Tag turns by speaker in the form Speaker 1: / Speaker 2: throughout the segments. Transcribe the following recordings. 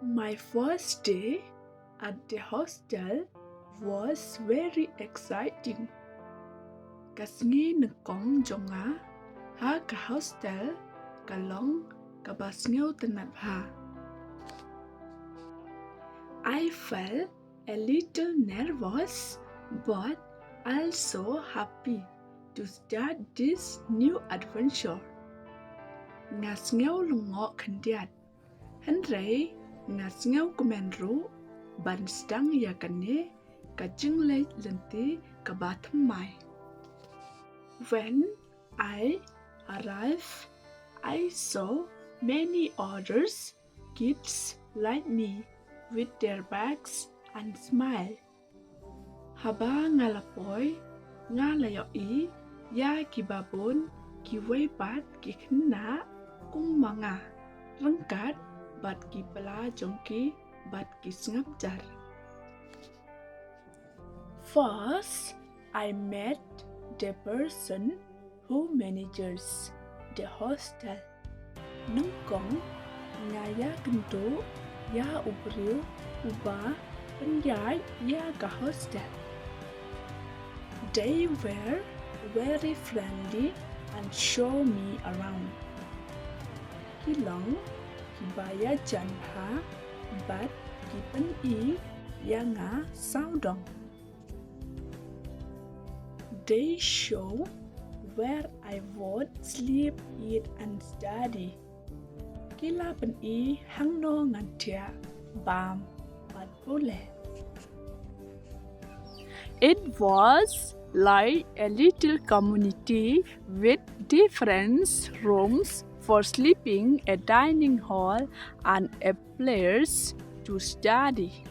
Speaker 1: My first day at the hostel was very exciting. Kasngi nekong jonga ha ka hostel kalong kabasngeu tenat ha. I felt a little nervous but also happy to start this new adventure. Ngasngeu lungo kendiat. Henry ngasngeu kumenru ban stang yakane kajingle lenti kabatamai. When I arrived, I saw many others kids like me with their bags and smile. Haba ngalapoy ngalayoi ya kibabon kiwaypat kikna kung mga rengkat bat ki pala jongki bat ki sngapjar. First, I met the person who manages the hostel. Nungkong ngaya kento ya ubriu uba penyai ya ka hostel. They were very friendly and show me around. Kilong kibaya janha bat kipen I yanga saudong. They show where I would sleep, eat and study. Kila pen I hangno ngantia bam bat pule. It was like a little community with different rooms for sleeping, a dining hall and a place to study.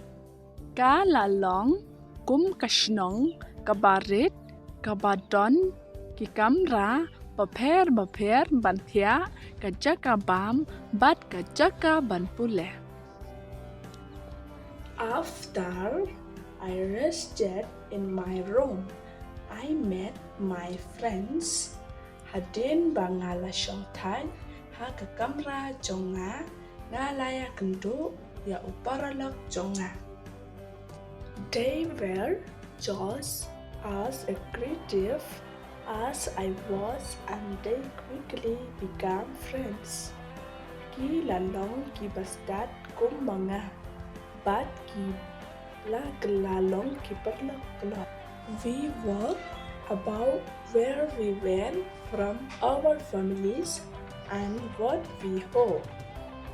Speaker 1: Ka lalong kum kashnong kabarit kabadon kikamra baper bantia kajaka bam bat kajaka ban pule. After I rested in my room, I met my friends. Hadin bangala shongtan ha kakamra jonga ngalaya kendo ya uparalak jonga. They were just as creative as I was and they quickly became friends. Ki lalong ki bastat kum mga bat ki la lalong ki perlak kelak. We walked about where we went from our families and what we hope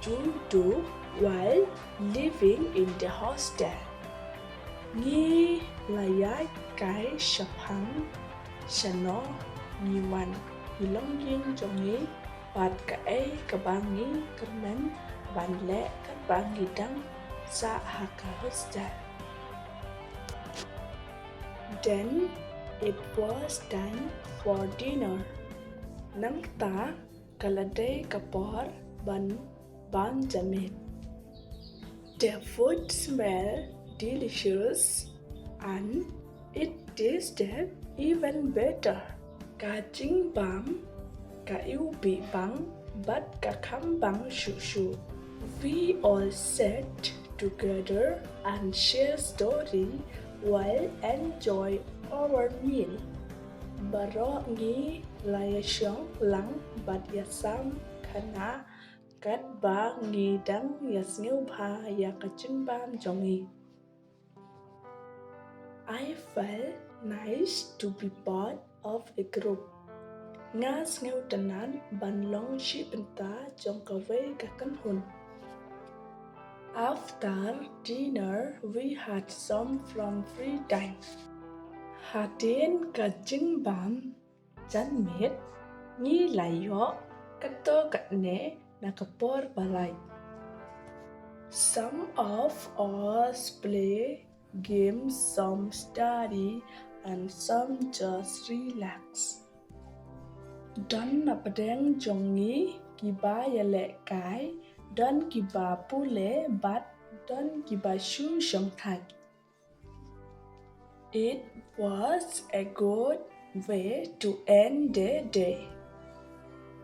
Speaker 1: to do while living in the hostel. Ngi layak kai shaphang shano ngiwan hilongjing jongi pat kai kabangi kermen banle kabangi dang sa haka hostel. Then it was time for dinner. Nangta kalade kapor ban jamit. The food smelled delicious and it tasted even better. Ka ching bam, ka iu bi bang, but ka kham bang shu. We all sat together and shared story while enjoy our meal. Baro ngi layashong lang bat yasam kana kat ba ngi dang yasngeu bha ya kaching bam jongi. I felt nice to be part of a group. Ngas ngeu tanan ban long shi penta jong kawai kakan hun. After dinner, we had some from free time. Hadin kajing bam jan mit ngi layo kato katne nakapor balay. Some of us play games, some study, and some just relax. Dan napadeng jongi kiba yale kai, dan kiba pule bat, dan kiba shu shongtai. It was a good way to end the day.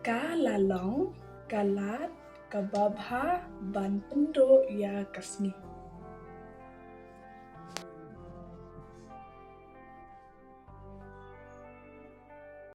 Speaker 1: Ka lalong, kalat, kababha ban pendo ya kasngi.